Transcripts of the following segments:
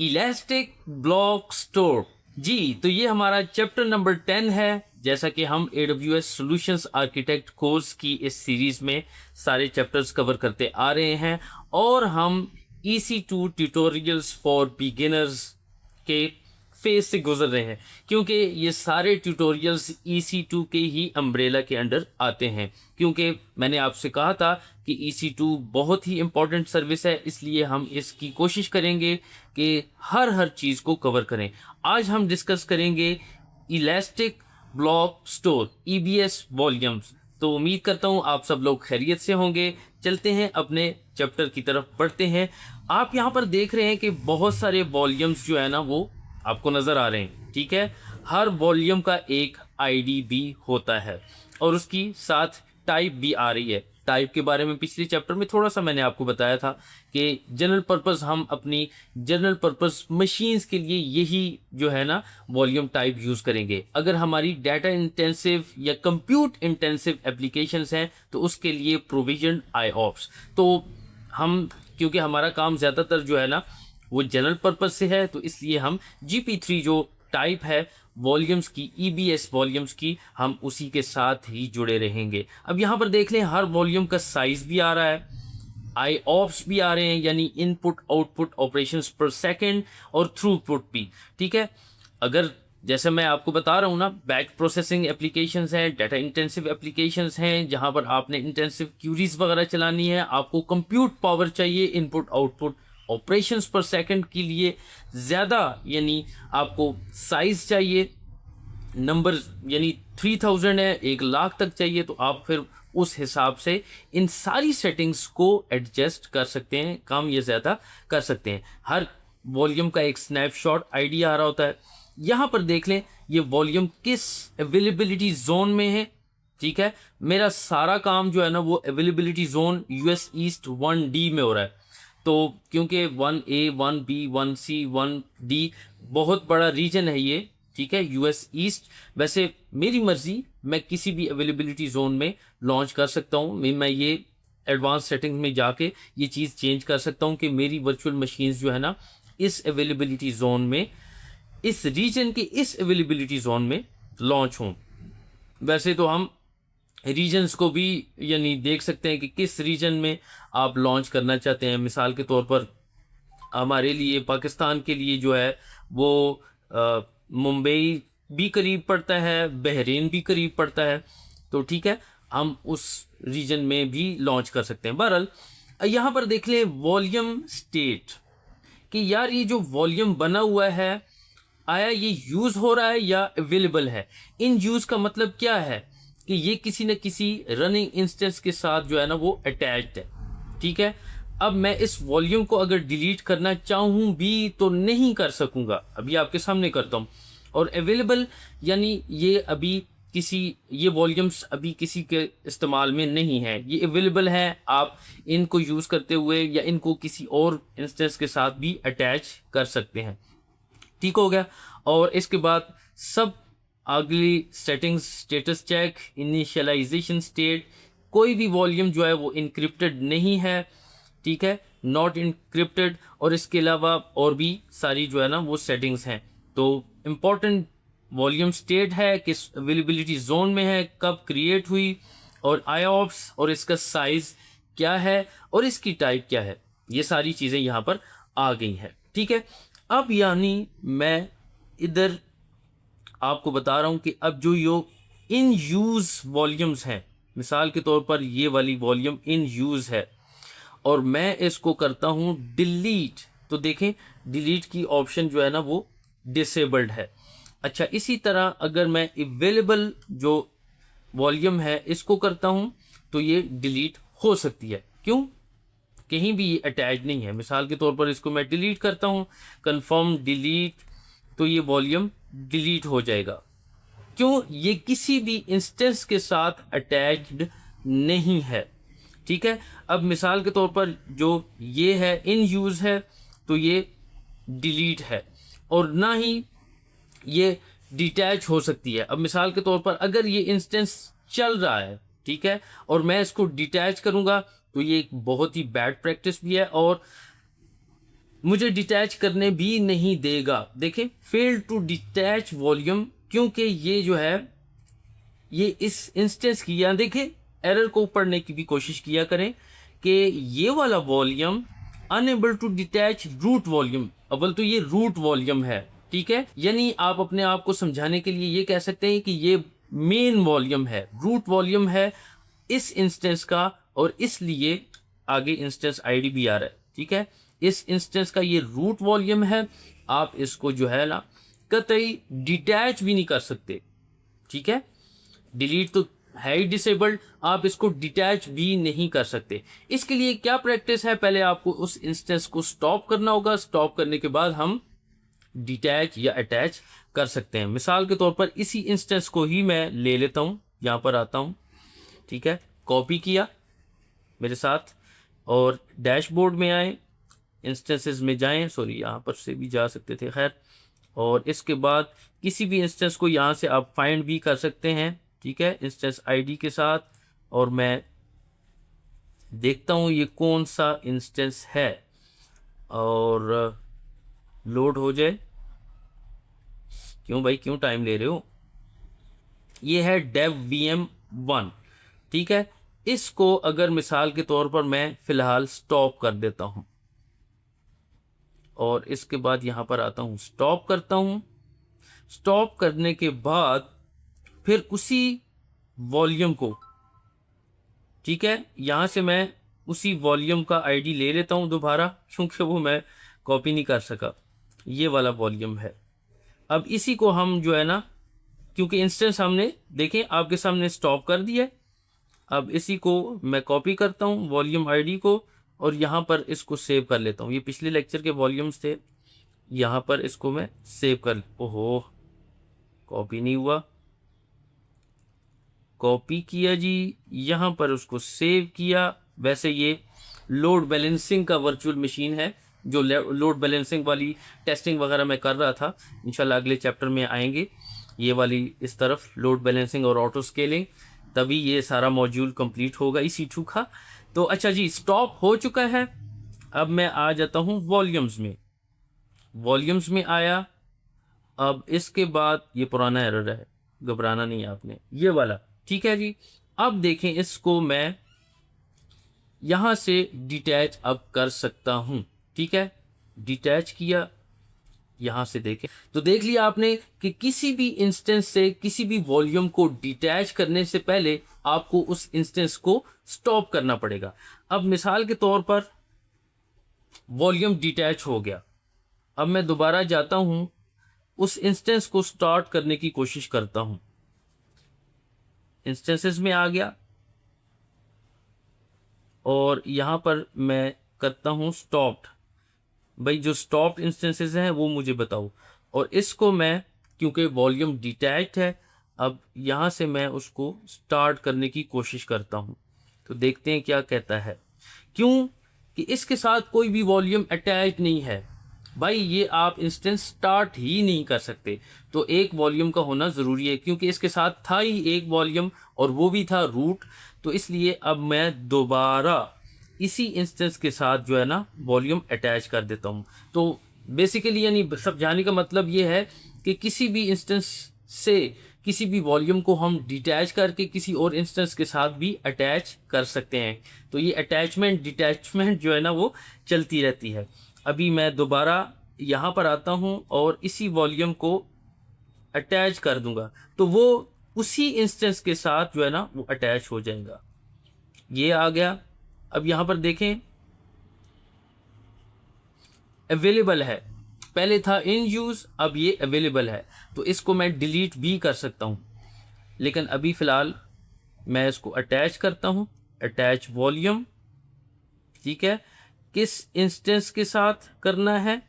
Elastic block store. जी, तो ये हमारा चैप्टर नंबर 10 है। जैसा कि हम AWS सॉल्यूशंस आर्किटेक्ट कोर्स की इस सीरीज में सारे चैप्टर्स कवर करते आ रहे हैं और हम EC2 ट्यूटोरियल्स फॉर बिगिनर्स के फेज से गुजर रहे हैं, क्योंकि ये सारे ट्यूटोरियल्स EC2 के ही अम्ब्रेला के अंडर आते हैं। क्योंकि मैंने आपसे कहा था कि EC2 बहुत ही इम्पॉर्टेंट सर्विस है, इसलिए हम इसकी कोशिश करेंगे कि हर चीज़ को कवर करें। आज हम डिस्कस करेंगे elastic block store EBS volumes. तो उम्मीद करता हूँ आप सब लोग खैरियत से होंगे। चलते हैं अपने चैप्टर की तरफ बढ़ते हैं। आप यहाँ पर देख रहे हैं कि बहुत सारे वॉल्यूम्स जो है ना वो आपको नज़र आ रहे हैं, ठीक है। हर वॉल्यूम का एक आईडी भी होता है और उसकी साथ टाइप भी आ रही है। टाइप के बारे में पिछले चैप्टर में थोड़ा सा मैंने आपको बताया था कि जनरल पर्पस, हम अपनी जनरल पर्पस मशीन्स के लिए यही जो है ना वॉल्यूम टाइप यूज़ करेंगे। अगर हमारी डाटा इंटेंसिव या कंप्यूट इंटेंसिव एप्लीकेशंस हैं तो उसके लिए प्रोविजन IOPS। तो हम, क्योंकि हमारा काम ज़्यादातर जो है ना वो जनरल पर्पस से है, तो इसलिए हम GP3 जो टाइप है वॉल्यूम्स की, EBS वॉल्यूम्स की, हम उसी के साथ ही जुड़े रहेंगे। अब यहाँ पर देख लें, हर वॉल्यूम का साइज भी आ रहा है, IOPS भी आ रहे हैं, यानी इनपुट आउटपुट ऑपरेशंस पर सेकेंड, और थ्रूपुट भी, ठीक है। अगर जैसे मैं आपको बता रहा हूँ ना, बैक प्रोसेसिंग एप्लीकेशंस हैं, डाटा इंटेंसिव एप्लीकेशंस हैं, जहाँ पर आपने इंटेंसिव क्यूरीज वगैरह चलानी है, आपको कंप्यूट पावर चाहिए इनपुट आउटपुट ऑपरेशंस पर सेकंड के लिए ज़्यादा, यानी आपको साइज चाहिए, नंबर यानी 3000 है, 1,00,000 तक चाहिए, तो आप फिर उस हिसाब से इन सारी सेटिंग्स को एडजस्ट कर सकते हैं, कम या ज़्यादा कर सकते हैं। हर वॉल्यूम का एक स्नैपशॉट आईडी आ रहा होता है। यहाँ पर देख लें ये वॉल्यूम किस अवेलेबिलिटी जोन में है, ठीक है। मेरा सारा काम जो है ना वो availability zone US east 1D में हो रहा है। तो क्योंकि 1A 1B 1C 1D बहुत बड़ा रीजन है ये, ठीक है, US ईस्ट। वैसे मेरी मर्जी, मैं किसी भी अवेलेबिलिटी जोन में लॉन्च कर सकता हूँ। मैं ये एडवांस सेटिंग्स में जाके ये चीज़ चेंज कर सकता हूँ कि मेरी वर्चुअल मशीन्स जो है ना इस अवेलेबिलिटी जोन में, इस रीजन के इस अवेलेबिलिटी जोन में लॉन्च हों। वैसे तो हम रीजन्स को भी यानी देख सकते हैं कि किस रीजन में आप लॉन्च करना चाहते हैं। मिसाल के तौर पर हमारे लिए, पाकिस्तान के लिए जो है वो मुंबई भी करीब पड़ता है, बहरीन भी करीब पड़ता है, तो ठीक है, हम उस रीजन में भी लॉन्च कर सकते हैं। बहरहाल यहाँ पर देख लें वॉल्यूम स्टेट कि यार ये जो वॉल्यूम बना हुआ है, आया ये यूज़ हो रहा है या अवेलेबल है। इन यूज़ का मतलब क्या है कि ये किसी न किसी रनिंग इंस्टेंस के साथ जो है ना वो अटैच्ड है, ठीक है। अब मैं इस वॉल्यूम को अगर डिलीट करना चाहूँ भी तो नहीं कर सकूँगा, अभी आपके सामने करता हूँ। और अवेलेबल यानी ये अभी ये वॉल्यूम्स अभी किसी के इस्तेमाल में नहीं है, ये अवेलेबल है, आप इनको यूज़ करते हुए या इनको किसी और इंस्टेंस के साथ भी अटैच कर सकते हैं, ठीक हो गया। और इसके बाद सब अगली settings, status check, initialization state, कोई भी वॉल्यूम जो है वो इनक्रिप्टेड नहीं है, ठीक है, नॉट इनक्रिप्टेड। और इसके अलावा और भी सारी जो है ना वो सेटिंग्स हैं। तो इम्पॉर्टेंट वॉल्यूम स्टेट है, किस अवेलेबिलिटी जोन में है, कब क्रिएट हुई, और IOPS, और इसका साइज क्या है, और इसकी टाइप क्या है, ये सारी चीज़ें यहाँ पर आ गई हैं, ठीक है। अब यानी मैं इधर आपको बता रहा हूँ कि अब जो इन यूज़ वॉल्यूम्स हैं, मिसाल के तौर पर ये वाली वॉल्यूम इन यूज़ है और मैं इसको करता हूँ डिलीट, तो देखें डिलीट की ऑप्शन जो है ना वो डिसेबल्ड है। अच्छा, इसी तरह अगर मैं अवेलेबल जो वॉल्यूम है इसको करता हूँ तो ये डिलीट हो सकती है। क्यों? कहीं भी ये अटैच नहीं है। मिसाल के तौर पर इसको मैं डिलीट करता हूँ, कन्फर्म डिलीट, तो ये वॉल्यूम डिलीट हो जाएगा। क्यों? ये किसी भी इंस्टेंस के साथ अटैच्ड नहीं है, ठीक है। अब मिसाल के तौर पर जो ये है इन यूज़ है तो ये डिलीट है, और ना ही ये डिटैच हो सकती है। अब मिसाल के तौर पर अगर ये इंस्टेंस चल रहा है, ठीक है, और मैं इसको डिटैच करूँगा तो ये एक बहुत ही बैड प्रैक्टिस भी है और मुझे डिटैच करने भी नहीं देगा। देखें, फेल टू डिटैच वॉल्यूम, क्योंकि ये जो है ये इस इंस्टेंस की, या देखें एरर को पढ़ने की भी कोशिश किया करें कि ये वाला volume unable to detach root volume, अव्वल तो ये रूट वॉल्यूम है, ठीक है। यानी आप अपने आप को समझाने के लिए ये कह सकते हैं कि ये मेन वॉल्यूम है, रूट वॉल्यूम है इस इंस्टेंस का, और इसलिए आगे इंस्टेंस आईडी भी आ रहा है, ठीक है। इस इंस्टेंस का ये रूट वॉल्यूम है, आप इसको जो है ना कतई डिटैच भी नहीं कर सकते, ठीक है। डिलीट तो है ही डिसेबल्ड, आप इसको डिटैच भी नहीं कर सकते। इसके लिए क्या प्रैक्टिस है, पहले आपको उस इंस्टेंस को स्टॉप करना होगा, स्टॉप करने के बाद हम डिटैच या अटैच कर सकते हैं। मिसाल के तौर पर इसी इंस्टेंस को ही मैं ले लेता हूं, यहां पर आता हूं, ठीक है, कॉपी किया मेरे साथ, और डैशबोर्ड में आए, इंस्टेंसेस में जाएं, सॉरी यहाँ पर से भी जा सकते थे, खैर, और इसके बाद किसी भी इंस्टेंस को यहाँ से आप फाइंड भी कर सकते हैं, ठीक है, इंस्टेंस आईडी के साथ। और मैं देखता हूँ ये कौन सा इंस्टेंस है, और लोड हो जाए। क्यों भाई, क्यों टाइम ले रहे हो? ये है dev VM1, ठीक है। इसको अगर मिसाल के तौर पर मैं फिलहाल स्टॉप कर देता हूं, और इसके बाद यहां पर आता हूं, स्टॉप करता हूं। स्टॉप करने के बाद फिर उसी वॉल्यूम को, ठीक है, यहां से मैं उसी वॉल्यूम का आईडी ले लेता हूं दोबारा, क्योंकि वो मैं कॉपी नहीं कर सका, ये वाला वॉल्यूम है। अब इसी को हम जो है ना, क्योंकि इंस्टेंस हमने देखें आपके सामने स्टॉप कर दिया है, अब इसी को मैं कॉपी करता हूँ वॉल्यूम आईडी को, और यहाँ पर इसको सेव कर लेता हूँ। ये पिछले लेक्चर के वॉल्यूम्स थे, यहाँ पर इसको मैं सेव कर, ओहो कॉपी नहीं हुआ, कॉपी किया जी, यहाँ पर उसको सेव किया। वैसे ये लोड बैलेंसिंग का वर्चुअल मशीन है, जो लोड बैलेंसिंग वाली टेस्टिंग वगैरह मैं कर रहा था, इंशाल्लाह अगले चैप्टर में आएंगे ये वाली इस तरफ, लोड बैलेंसिंग और ऑटो स्केलिंग, तभी ये सारा मॉड्यूल कंप्लीट होगा इसी टू का। तो अच्छा जी, स्टॉप हो चुका है। अब मैं आ जाता हूँ वॉल्यूम्स में, वॉल्यूम्स में आया। अब इसके बाद ये पुराना एरर है, घबराना नहीं आपने, ये वाला, ठीक है जी। अब देखें, इसको मैं यहां से डिटैच अब कर सकता हूं, ठीक है, डिटैच किया, यहां से देखें तो देख लिया आपने कि किसी भी इंस्टेंस से किसी भी वॉल्यूम को डिटैच करने से पहले आपको उस इंस्टेंस को स्टॉप करना पड़ेगा। अब मिसाल के तौर पर वॉल्यूम डिटैच हो गया, अब मैं दोबारा जाता हूं, उस इंस्टेंस को स्टार्ट करने की कोशिश करता हूं, इंस्टेंसेस में आ गया, और यहां पर मैं करता हूं स्टॉप्ड। भाई जो स्टॉप्ड इंस्टेंसेस हैं वो मुझे बताओ, और इसको मैं, क्योंकि वॉल्यूम डिटैच्ड है, अब यहां से मैं उसको स्टार्ट करने की कोशिश करता हूं, तो देखते हैं क्या कहता है। क्यों कि इसके साथ कोई भी वॉल्यूम अटैच नहीं है, भाई ये आप इंस्टेंस स्टार्ट ही नहीं कर सकते, तो एक वॉल्यूम का होना ज़रूरी है, क्योंकि इसके साथ था ही एक वॉल्यूम, और वो भी था रूट। तो इसलिए अब मैं दोबारा इसी इंस्टेंस के साथ जो है ना वॉल्यूम अटैच कर देता हूँ। तो बेसिकली यानी समझाने का मतलब ये है कि किसी भी इंस्टेंस से किसी भी वॉल्यूम को हम डिटैच करके किसी और इंस्टेंस के साथ भी अटैच कर सकते हैं। तो ये अटैचमेंट डिटैचमेंट जो है ना वो चलती रहती है। अभी मैं दोबारा यहाँ पर आता हूँ और इसी वॉल्यूम को अटैच कर दूंगा, तो वो उसी इंस्टेंस के साथ जो है ना वो अटैच हो जाएगा। ये आ गया। अब यहाँ पर देखें, अवेलेबल है, पहले था इन यूज़, अब ये अवेलेबल है, तो इसको मैं डिलीट भी कर सकता हूँ, लेकिन अभी फ़िलहाल मैं इसको अटैच करता हूँ, अटैच वॉल्यूम, ठीक है। किस इंस्टेंस के साथ करना है?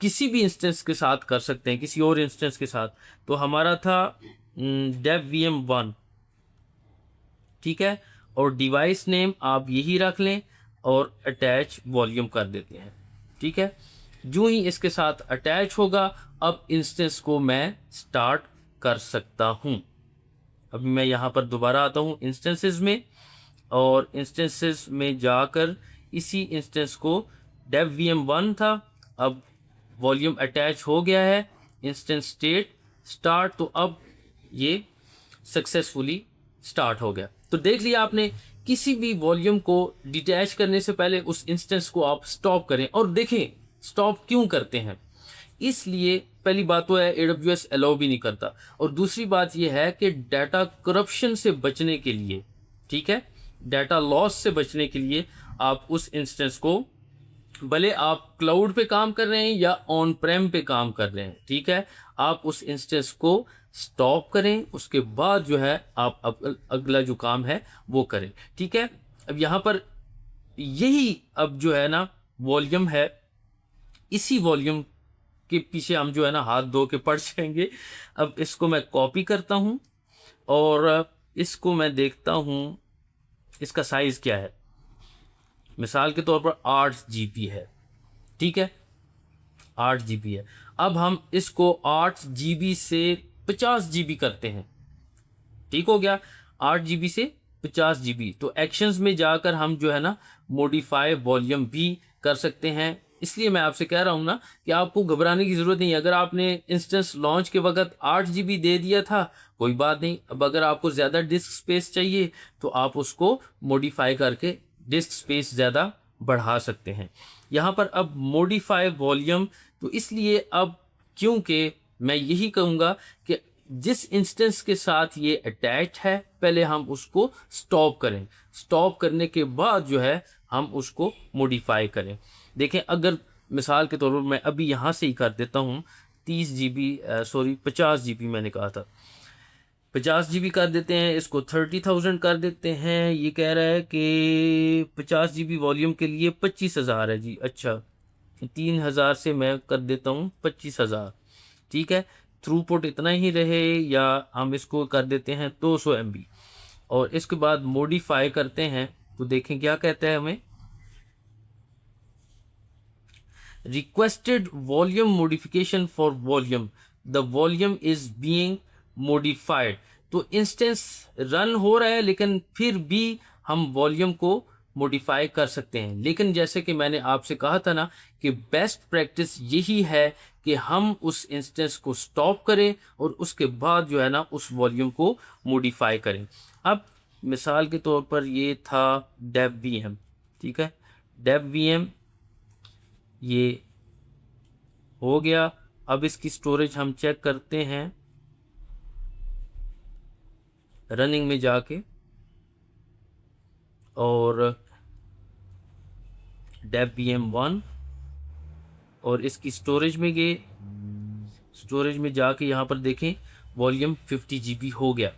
किसी भी इंस्टेंस के साथ कर सकते हैं, किसी और इंस्टेंस के साथ। तो हमारा था dev VM1, ठीक है, और डिवाइस नेम आप यही रख लें और अटैच वॉल्यूम कर देते हैं, ठीक है। जो ही इसके साथ अटैच होगा, अब इंस्टेंस को मैं स्टार्ट कर सकता हूं। अभी मैं यहाँ पर दोबारा आता हूँ इंस्टेंसेस में, और इंस्टेंसेस में जाकर इसी इंस्टेंस को डेव VM1 था, अब वॉल्यूम अटैच हो गया है, इंस्टेंस स्टेट स्टार्ट, तो अब ये सक्सेसफुली स्टार्ट हो गया। तो देख लिया आपने, किसी भी वॉल्यूम को डिटैच करने से पहले उस इंस्टेंस को आप स्टॉप करें। और देखें स्टॉप क्यों करते हैं, इसलिए पहली बात तो है AWS अलाउ भी नहीं करता, और दूसरी बात यह है कि डाटा करप्शन से बचने के लिए, ठीक है, डाटा लॉस से बचने के लिए आप उस इंस्टेंस को, भले आप क्लाउड पे काम कर रहे हैं या ऑन प्रेम पे काम कर रहे हैं, ठीक है, आप उस इंस्टेंस को स्टॉप करें, उसके बाद जो है आप अगला जो काम है वो करें, ठीक है। अब यहाँ पर यही अब जो है ना वॉल्यूम है, इसी वॉल्यूम के पीछे हम जो है ना हाथ धो के पड़ जाएंगे। अब इसको मैं कॉपी करता हूँ और इसको मैं देखता हूँ इसका साइज़ क्या है। मिसाल के तौर पर 8 GB है, ठीक है, 8 GB है। अब हम इसको 8 GB से 50 GB करते हैं, ठीक हो गया, 8 GB से 50 GB। तो एक्शंस में जाकर हम जो है ना मॉडिफाई वॉल्यूम भी कर सकते हैं। इसलिए मैं आपसे कह रहा हूँ ना कि आपको घबराने की ज़रूरत नहीं है। अगर आपने इंस्टेंस लॉन्च के वक्त 8 GB दे दिया था, कोई बात नहीं। अब अगर आपको ज़्यादा डिस्क स्पेस चाहिए तो आप उसको मॉडिफाई करके डिस्क स्पेस ज़्यादा बढ़ा सकते हैं। यहाँ पर अब मॉडिफाई वॉल्यूम, तो इसलिए अब क्योंकि मैं यही कहूँगा कि जिस इंस्टेंस के साथ ये अटैच है पहले हम उसको स्टॉप करें, स्टॉप करने के बाद जो है हम उसको मॉडिफाई करें। देखें, अगर मिसाल के तौर पर मैं अभी यहाँ से ही कर देता हूँ 30 GB, सॉरी 50 GB मैंने कहा था, 50 GB कर देते हैं, इसको 30,000 कर देते हैं। ये कह रहा है कि 50 GB वॉल्यूम के लिए 25,000 है जी। अच्छा, 3,000 से मैं कर देता हूँ 25,000, ठीक है, थ्रूपुट इतना ही रहे, या हम इसको कर देते हैं 200 MB और इसके बाद मॉडिफाई करते हैं। तो देखें क्या कहता है हमें, requested volume modification for volume, the volume is being modified. तो इंस्टेंस रन हो रहा है लेकिन फिर भी हम वॉल्यूम को मॉडिफाई कर सकते हैं। लेकिन जैसे कि मैंने आपसे कहा था ना कि बेस्ट प्रैक्टिस यही है कि हम उस इंस्टेंस को स्टॉप करें और उसके बाद जो है ना उस वॉल्यूम को मॉडिफाई करें। अब मिसाल के तौर पर ये था डेव VM, ठीक है, डेव VM ये हो गया। अब इसकी स्टोरेज हम चेक करते हैं रनिंग में जाके, और डेव VM1 और इसकी स्टोरेज में गए, स्टोरेज में जाके यहाँ पर देखें वॉल्यूम 50 GB हो गया।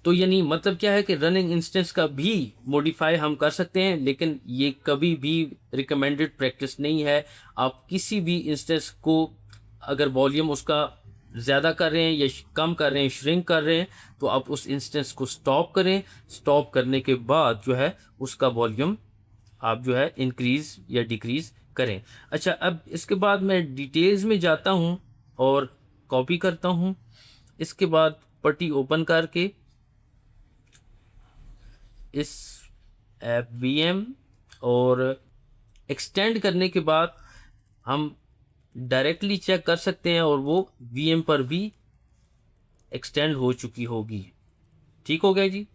तो यानी मतलब क्या है कि रनिंग इंस्टेंस का भी मॉडिफाई हम कर सकते हैं, लेकिन ये कभी भी रिकमेंडेड प्रैक्टिस नहीं है। आप किसी भी इंस्टेंस को अगर वॉल्यूम उसका ज़्यादा कर रहे हैं या कम कर रहे हैं, श्रिंक कर रहे हैं, तो आप उस इंस्टेंस को स्टॉप करें। स्टॉप करने के बाद जो है उसका वॉल्यूम आप जो है इंक्रीज़ या डिक्रीज़ करें। अच्छा, अब इसके बाद मैं डिटेल्स में जाता हूँ और कॉपी करता हूँ। इसके बाद पट्टी ओपन करके इस ऐप VM और एक्सटेंड करने के बाद हम डायरेक्टली चेक कर सकते हैं और वो VM पर भी एक्सटेंड हो चुकी होगी। ठीक हो गया जी।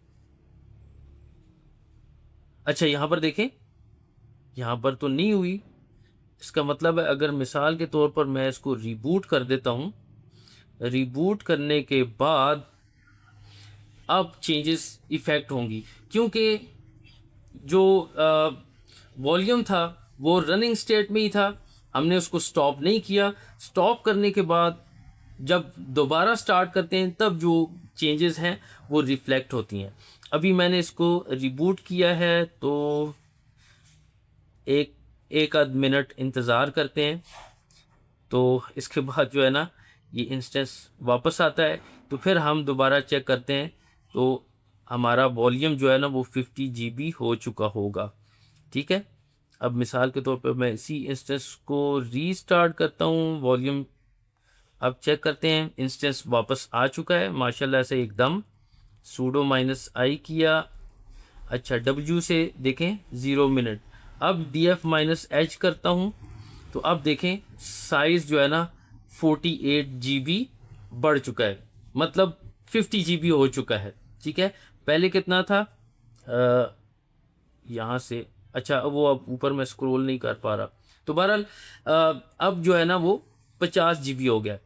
अच्छा, यहाँ पर देखें, यहाँ पर तो नहीं हुई। इसका मतलब है अगर मिसाल के तौर पर मैं इसको रिबूट कर देता हूँ, रिबूट करने के बाद अब चेंजेस इफ़ेक्ट होंगी, क्योंकि जो वॉल्यूम था वो रनिंग स्टेट में ही था, हमने उसको स्टॉप नहीं किया। स्टॉप करने के बाद जब दोबारा स्टार्ट करते हैं तब जो चेंजेस हैं वो रिफ्लेक्ट होती हैं। अभी मैंने इसको रिबूट किया है तो एक आध मिनट इंतज़ार करते हैं, तो इसके बाद जो है ना ये इंस्टेंस वापस आता है। तो फिर हम दोबारा चेक करते हैं तो हमारा वॉल्यूम जो है ना वो 50 GB हो चुका होगा। ठीक है, अब मिसाल के तौर पर मैं इसी इंस्टेंस को रीस्टार्ट करता हूँ, वॉल्यूम अब चेक करते हैं, इंस्टेंस वापस आ चुका है माशाल्लाह से एकदम। सूडो -i किया, अच्छा W से देखें 0 मिनट, अब df-h करता हूँ तो अब देखें साइज़ जो है ना 48 GB बढ़ चुका है, मतलब 50 GB हो चुका है। ठीक है, पहले कितना था यहाँ से, अच्छा वो अब ऊपर मैं स्क्रॉल नहीं कर पा रहा, तो बहरहाल अब जो है ना वो 50 GB हो गया।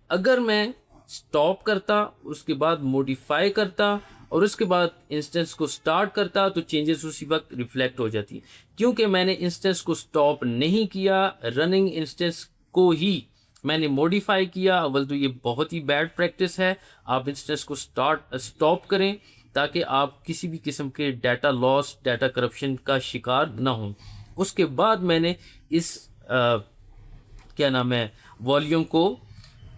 अगर मैं स्टॉप करता, उसके बाद मॉडिफाई करता और उसके बाद इंस्टेंस को स्टार्ट करता तो चेंजेस उसी वक्त रिफ्लेक्ट हो जाती। क्योंकि मैंने इंस्टेंस को स्टॉप नहीं किया, रनिंग इंस्टेंस को ही मैंने मॉडिफाई किया। अव्वल तो ये बहुत ही बैड प्रैक्टिस है, आप इंस्टेंस को स्टॉप करें ताकि आप किसी भी किस्म के डाटा लॉस, डाटा करप्शन का शिकार ना हों। उसके बाद मैंने इस क्या नाम है वॉल्यूम को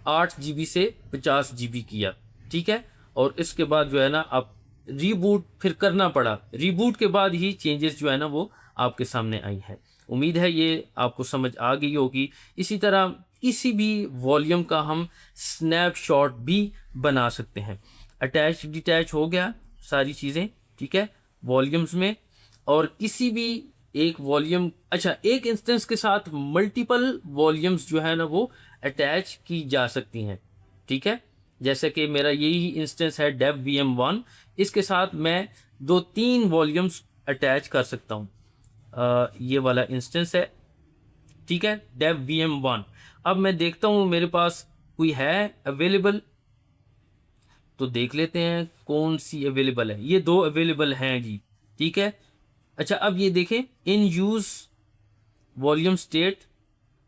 8 GB से 50 GB किया। ठीक है, और इसके बाद जो है ना अब रीबूट फिर करना पड़ा, रीबूट के बाद ही चेंजेस जो है ना वो आपके सामने आई है। उम्मीद है ये आपको समझ आ गई होगी। इसी तरह किसी भी वॉल्यूम का हम स्नैपशॉट भी बना सकते हैं। अटैच डिटैच हो गया सारी चीज़ें, ठीक है, वॉल्यूम्स में। और किसी भी एक वॉल्यूम, अच्छा एक इंस्टेंस के साथ मल्टीपल वॉल्यूम्स जो है ना वो अटैच की जा सकती हैं। ठीक है, जैसे कि मेरा यही इंस्टेंस है dev VM1, इसके साथ मैं 2-3 वॉल्यूम्स अटैच कर सकता हूँ। ये वाला इंस्टेंस है, ठीक है, dev VM1। अब मैं देखता हूँ मेरे पास कोई है अवेलेबल, तो देख लेते हैं कौन सी अवेलेबल है। ये 2 अवेलेबल हैं जी, ठीक है। अच्छा अब ये देखें, इन यूज़ वॉल्यूम स्टेट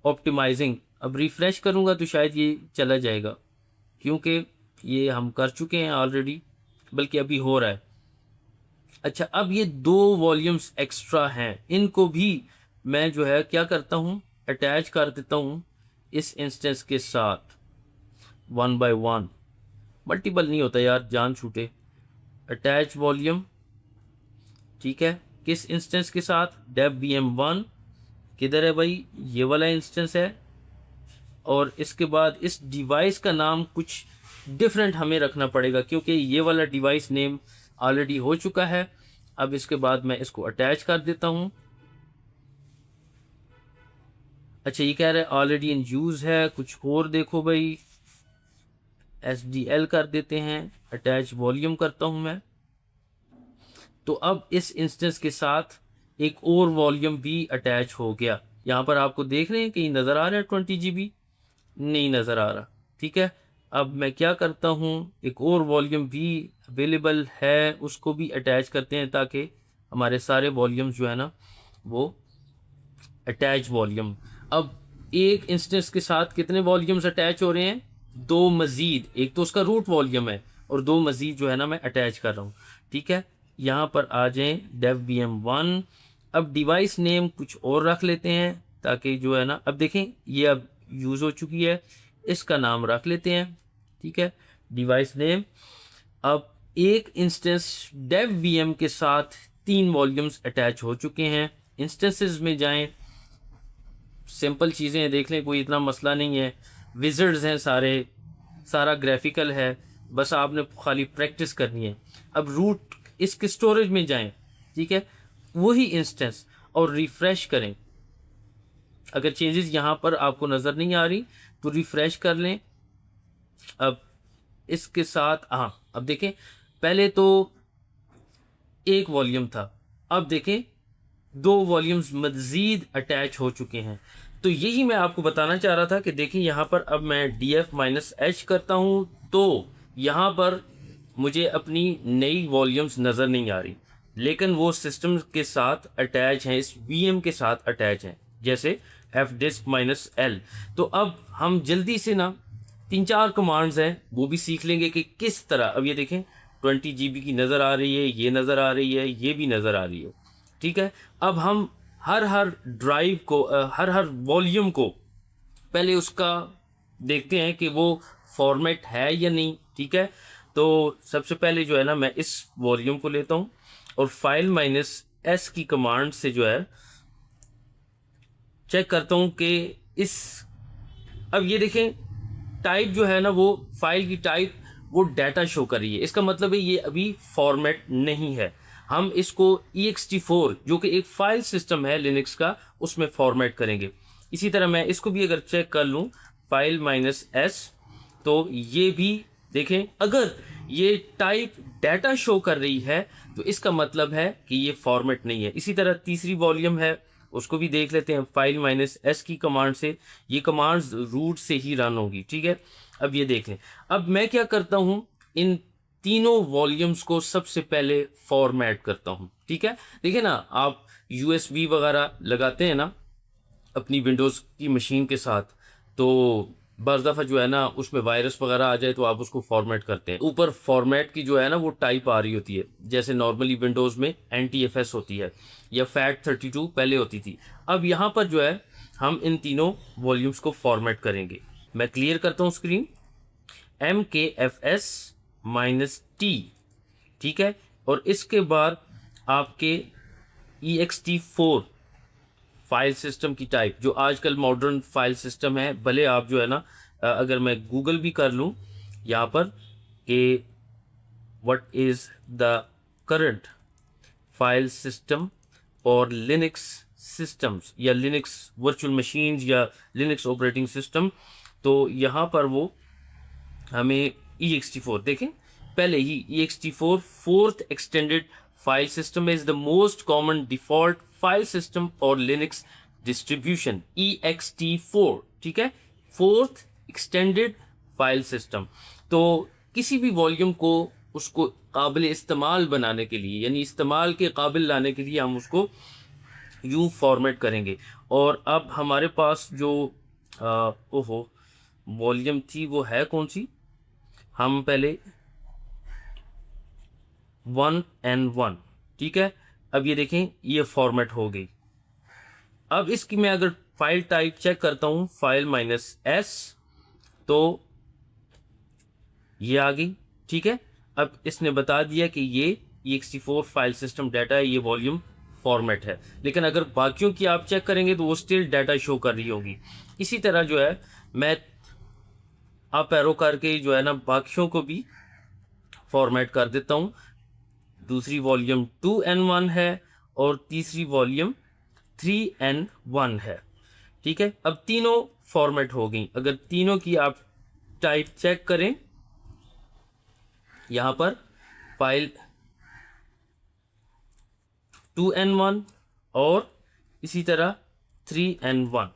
ऑप्टिमाइजिंग। अब रिफ़्रेश करूँगा तो शायद ये चला जाएगा, क्योंकि ये हम कर चुके हैं ऑलरेडी, बल्कि अभी हो रहा है। अच्छा अब ये 2 वॉल्यूम्स एक्स्ट्रा हैं, इनको भी मैं जो है क्या करता हूँ, अटैच कर देता हूँ इस इंस्टेंस के साथ 1 by 1। मल्टीपल नहीं होता यार, जान छूटे। अटैच वॉल्यूम, ठीक है, किस इंस्टेंस के साथ, dev VM1। किधर है भाई, ये वाला इंस्टेंस है। और इसके बाद इस डिवाइस का नाम कुछ डिफरेंट हमें रखना पड़ेगा, क्योंकि ये वाला डिवाइस नेम ऑलरेडी हो चुका है। अब इसके बाद मैं इसको अटैच कर देता हूँ। अच्छा ये कह रहा है ऑलरेडी इन यूज़ है, कुछ और देखो भाई, SDL कर देते हैं, अटैच वॉल्यूम करता हूँ मैं। तो अब इस इंस्टेंस के साथ एक और वॉल्यूम भी अटैच हो गया। यहाँ पर आपको देख रहे हैं कि नज़र आ रहा है 20 GB, नहीं नज़र आ रहा। ठीक है, अब मैं क्या करता हूँ, एक और वॉल्यूम भी अवेलेबल है, उसको भी अटैच करते हैं ताकि हमारे सारे वॉल्यूम्स जो है ना वो अटैच वॉल्यूम। अब एक इंस्टेंस के साथ कितने वॉल्यूम्स अटैच हो रहे हैं, 2 मज़ीद। एक तो उसका रूट वॉल्यूम है और 2 मज़ीद जो है ना मैं अटैच कर रहा हूँ। ठीक है, यहाँ पर आ जाएं dev VM1। अब डिवाइस नेम कुछ और रख लेते हैं ताकि जो है ना, अब देखें ये अब यूज़ हो चुकी है, इसका नाम रख लेते हैं। ठीक है, डिवाइस नेम। अब एक इंस्टेंस dev VM के साथ 3 वॉल्यूम्स अटैच हो चुके हैं। इंस्टेंसेस में जाएं, सिंपल चीज़ें हैं, देख लें, कोई इतना मसला नहीं है। विज़र्ड्स हैं सारे, सारा ग्राफिकल है, बस आपने खाली प्रैक्टिस करनी है। अब रूट इसके स्टोरेज में जाएं, ठीक है, वही इंस्टेंस, और रिफ़्रेश करें। अगर चेंजेस यहाँ पर आपको नज़र नहीं आ रही तो रिफ़्रेश कर लें। अब इसके साथ अब देखें, पहले तो एक वॉल्यूम था, अब देखें 2 वॉल्यूम्स मज़ीद अटैच हो चुके हैं। तो यही मैं आपको बताना चाह रहा था कि देखिए यहाँ पर अब मैं df-h करता हूँ तो यहाँ पर मुझे अपनी नई वॉल्यूम्स नज़र नहीं आ रही, लेकिन वो सिस्टम के साथ अटैच हैं, इस VM के साथ अटैच हैं, जैसे fdisk-l। तो अब हम जल्दी से ना 3-4 कमांड्स हैं वो भी सीख लेंगे कि किस तरह। अब ये देखें 20 GB की नज़र आ रही है, ये नज़र आ रही है, ये भी नज़र आ रही है। ठीक है, अब हम हर ड्राइव को, हर वॉल्यूम को पहले उसका देखते हैं कि वो फॉर्मेट है या नहीं। ठीक है, तो सबसे पहले जो है ना मैं इस वॉल्यूम को लेता हूँ और फाइल -s की कमांड से जो है चेक करता हूँ कि इस, अब ये देखें टाइप जो है ना वो फाइल की टाइप वो डाटा शो कर रही है, इसका मतलब है ये अभी फॉर्मेट नहीं है। हम इसको ext4 जो कि एक फाइल सिस्टम है लिनक्स का, उसमें फॉर्मेट करेंगे। इसी तरह मैं इसको भी अगर चेक कर लूँ फाइल -s, तो ये भी देखें, अगर ये टाइप डाटा शो कर रही है तो इसका मतलब है कि ये फॉर्मेट नहीं है। इसी तरह तीसरी वॉल्यूम है, उसको भी देख लेते हैं। फाइल -s की कमांड से, ये कमांड्स रूट से ही रन होगी, ठीक है। अब ये देख लें। अब मैं क्या करता हूँ, इन तीनों वॉल्यूम्स को सबसे पहले फॉर्मेट करता हूँ, ठीक है। देखिए ना, आप USB वगैरह लगाते हैं ना अपनी विंडोज़ की मशीन के साथ, तो बस दफ़ा जो है ना उसमें वायरस वगैरह आ जाए तो आप उसको फॉर्मेट करते हैं। ऊपर फॉर्मेट की जो है ना वो टाइप आ रही होती है, जैसे नॉर्मली विंडोज़ में NTFS होती है या FAT32 पहले होती थी। अब यहाँ पर जो है हम इन तीनों वॉल्यूम्स को फॉर्मेट करेंगे। मैं क्लियर करता हूँ स्क्रीन, MKFS-T, ठीक है। और इसके बाद आपके ext4 फाइल सिस्टम की टाइप, जो आजकल मॉडर्न फाइल सिस्टम है, भले आप जो है ना अगर मैं गूगल भी कर लूँ यहाँ पर कि what is the current file system और लिनक्स सिस्टम्स या लिनक्स वर्चुअल मशीन्स या लिनक्स ऑपरेटिंग सिस्टम, तो यहाँ पर वो हमें ext4 देखें, पहले ही ext4 fourth extended file system is the most common default file system for Linux distribution, ext4, ठीक है, फोर्थ एक्सटेंडेड फाइल सिस्टम। तो किसी भी वॉल्यूम को उसको काबिल इस्तेमाल बनाने के लिए, यानी इस्तेमाल के काबिल लाने के लिए हम उसको यूँ फॉर्मेट करेंगे। और अब हमारे पास जो ओहो वॉल्यूम थी वो है कौन सी, हम पहले 1N1, ठीक है। अब ये देखें ये फॉर्मेट हो गई। अब इसकी मैं अगर फाइल टाइप चेक करता हूँ फाइल -s, तो ये आ गई, ठीक है। अब इसने बता दिया कि ये ext4 फाइल सिस्टम डाटा है, ये वॉल्यूम फॉर्मेट है। लेकिन अगर बाकियों की आप चेक करेंगे तो वो स्टिल डाटा शो कर रही होगी। इसी तरह जो है मैं अप एरो करके जो है ना बाकियों को भी फॉर्मेट कर देता हूँ। दूसरी वॉल्यूम 2N1 है और तीसरी वॉल्यूम 3N1 है, ठीक है। अब तीनों फॉर्मेट हो गई। अगर तीनों की आप टाइप चेक करें, यहाँ पर फाइल 2N1 और इसी तरह 3N1,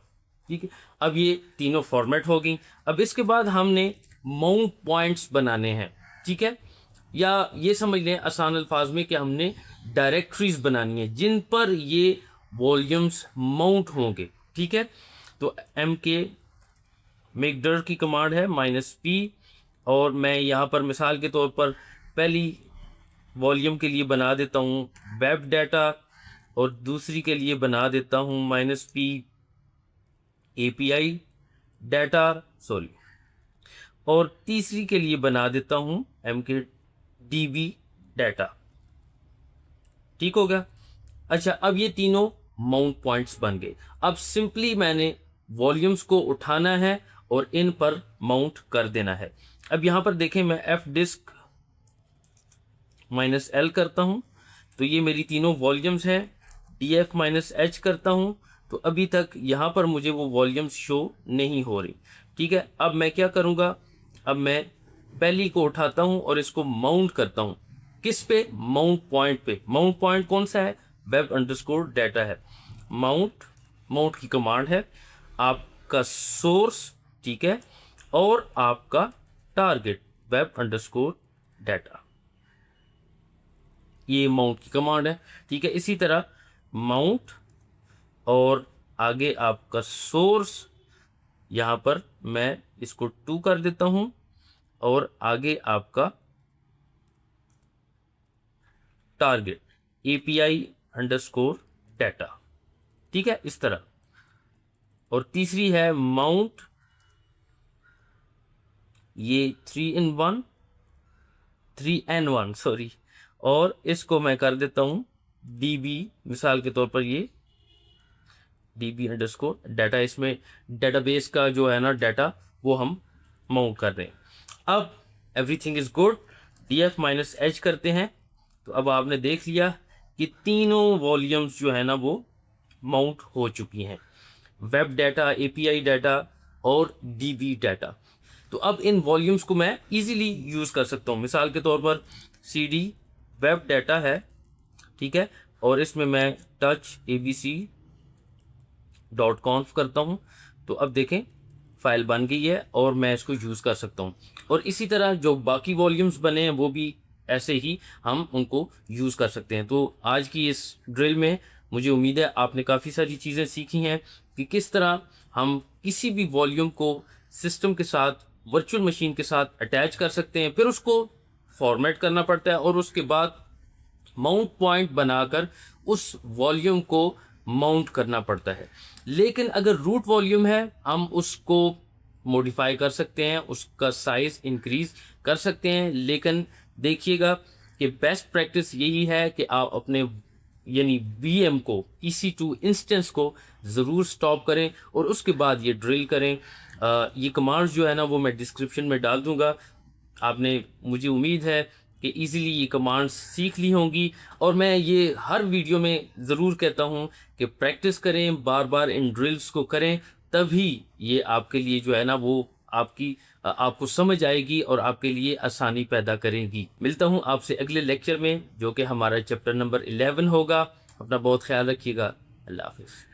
ठीक है। अब ये तीनों फॉर्मेट हो गई। अब इसके बाद हमने माउंट पॉइंट्स बनाने हैं, ठीक है, या ये समझ लें आसान अल्फाज में कि हमने डायरेक्टरीज बनानी है जिन पर ये वॉल्यूम्स माउंट होंगे, ठीक है। तो MK मेकडर की कमांड है -P, और मैं यहाँ पर मिसाल के तौर पर पहली वॉल्यूम के लिए बना देता हूँ वेब डाटा और दूसरी के लिए बना देता हूँ -P API डाटा, सॉरी, और तीसरी के लिए बना देता हूँ MKDB डाटा, ठीक हो गया। अच्छा, अब ये तीनों माउंट पॉइंट्स बन गए। अब सिंपली मैंने वॉल्यूम्स को उठाना है और इन पर माउंट कर देना है। अब यहाँ पर देखें, मैं fdisk -L करता हूँ तो ये मेरी तीनों वॉल्यूम्स हैं। df -h करता हूँ तो अभी तक यहाँ पर मुझे वो वॉल्यूम्स शो नहीं हो रही, ठीक है। अब मैं क्या करूँगा, अब मैं पहली को उठाता हूँ और इसको माउंट करता हूँ। किस पे? माउंट पॉइंट पे। माउंट पॉइंट कौन सा है? web_data है। माउंट की कमांड है, आपका सोर्स, ठीक है, और आपका टारगेट web_data, ये माउंट की कमांड है, ठीक है। इसी तरह माउंट और आगे आपका सोर्स, यहाँ पर मैं इसको 2 कर देता हूँ और आगे आपका टारगेट API_data, ठीक है, इस तरह। और तीसरी है माउंट, ये 3N1 सॉरी, और इसको मैं कर देता हूँ DB, मिसाल के तौर पर ये DB_data, इसमें डेटाबेस का जो है ना डाटा वो हम माउंट कर रहे हैं। अब everything is good, df -h करते हैं तो अब आपने देख लिया कि तीनों वॉल्यूम्स जो है ना वो माउंट हो चुकी हैं, वेब डाटा, एपीआई डाटा और डीबी डाटा। तो अब इन वॉल्यूम्स को मैं इजीली यूज़ कर सकता हूँ। मिसाल के तौर पर cd वेब डाटा है, ठीक है, और इसमें मैं टच abc.conf करता हूँ। तो अब देखें फाइल बन गई है और मैं इसको यूज़ कर सकता हूँ। और इसी तरह जो बाकी वॉल्यूम्स बने हैं वो भी ऐसे ही हम उनको यूज़ कर सकते हैं। तो आज की इस ड्रिल में मुझे उम्मीद है आपने काफ़ी सारी चीज़ें सीखी हैं कि किस तरह हम किसी भी वॉल्यूम को सिस्टम के साथ, वर्चुअल मशीन के साथ अटैच कर सकते हैं। फिर उसको फॉर्मेट करना पड़ता है और उसके बाद माउंट पॉइंट बनाकर उस वॉल्यूम को माउंट करना पड़ता है। लेकिन अगर रूट वॉल्यूम है, हम उसको मॉडिफाई कर सकते हैं, उसका साइज इंक्रीज कर सकते हैं। लेकिन देखिएगा कि बेस्ट प्रैक्टिस यही है कि आप अपने यानी वीएम को, EC2 इंस्टेंस को ज़रूर स्टॉप करें और उसके बाद ये ड्रिल करें। ये कमांड्स जो है ना वो मैं डिस्क्रिप्शन में डाल दूंगा। आपने, मुझे उम्मीद है कि इजीली ये कमांड्स सीख ली होंगी। और मैं ये हर वीडियो में ज़रूर कहता हूँ कि प्रैक्टिस करें, बार बार इन ड्रिल्स को करें, तभी ये आपके लिए जो है ना वो आपको समझ आएगी और आपके लिए आसानी पैदा करेगी। मिलता हूँ आपसे अगले लेक्चर में, जो कि हमारा चैप्टर नंबर 11 होगा। अपना बहुत ख्याल रखिएगा। अल्लाह हाफिज़।